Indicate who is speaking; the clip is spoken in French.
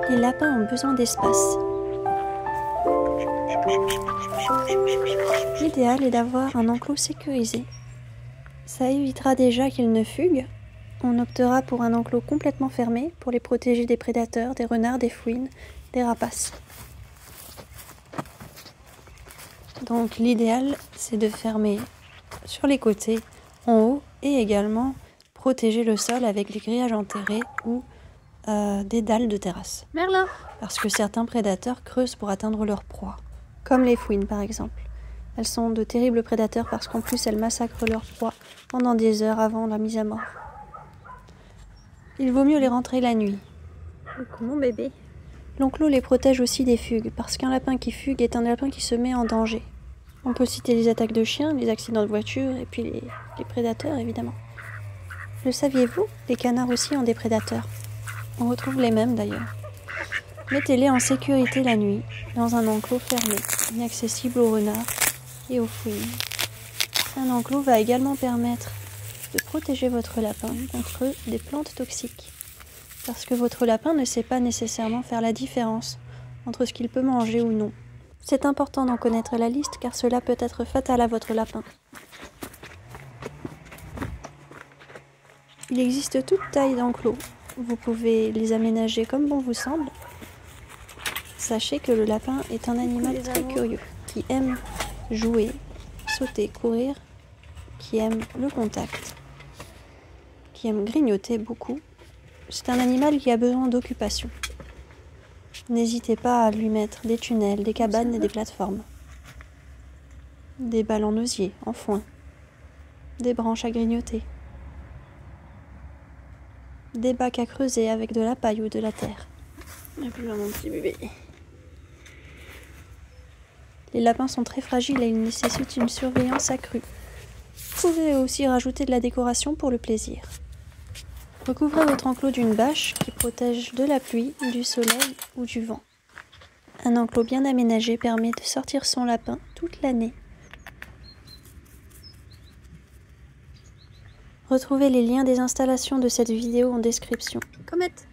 Speaker 1: Les lapins ont besoin d'espace. L'idéal est d'avoir un enclos sécurisé. Ça évitera déjà qu'ils ne fuguent. On optera pour un enclos complètement fermé pour les protéger des prédateurs, des renards, des fouines, des rapaces. Donc l'idéal, c'est de fermer sur les côtés, en haut, et également protéger le sol avec des grillages enterrés ou des dalles de terrasse.
Speaker 2: Merlin!
Speaker 1: Parce que certains prédateurs creusent pour atteindre leur proie, comme les fouines par exemple. Elles sont de terribles prédateurs parce qu'en plus elles massacrent leur proie pendant des heures avant la mise à mort. Il vaut mieux les rentrer la nuit.
Speaker 2: Mon bébé.
Speaker 1: L'enclos les protège aussi des fugues, parce qu'un lapin qui fugue est un lapin qui se met en danger. On peut citer les attaques de chiens, les accidents de voiture et puis les prédateurs évidemment. Le saviez-vous? Les canards aussi ont des prédateurs. On retrouve les mêmes d'ailleurs. Mettez-les en sécurité la nuit, dans un enclos fermé, inaccessible aux renards et aux fouines. Un enclos va également permettre de protéger votre lapin contre des plantes toxiques. Parce que votre lapin ne sait pas nécessairement faire la différence entre ce qu'il peut manger ou non. C'est important d'en connaître la liste car cela peut être fatal à votre lapin. Il existe toute taille d'enclos. Vous pouvez les aménager comme bon vous semble. Sachez que le lapin est un animal très curieux, qui aime jouer, sauter, courir, qui aime le contact, qui aime grignoter beaucoup. C'est un animal qui a besoin d'occupation. N'hésitez pas à lui mettre des tunnels, des cabanes et des plateformes. Des balles en osier, en foin. Des branches à grignoter. Des bacs à creuser avec de la paille ou de la terre.
Speaker 2: Et puis mon petit bébé.
Speaker 1: Les lapins sont très fragiles et ils nécessitent une surveillance accrue. Vous pouvez aussi rajouter de la décoration pour le plaisir. Recouvrez votre enclos d'une bâche qui protège de la pluie, du soleil ou du vent. Un enclos bien aménagé permet de sortir son lapin toute l'année. Retrouvez les liens des installations de cette vidéo en description.
Speaker 2: Comète!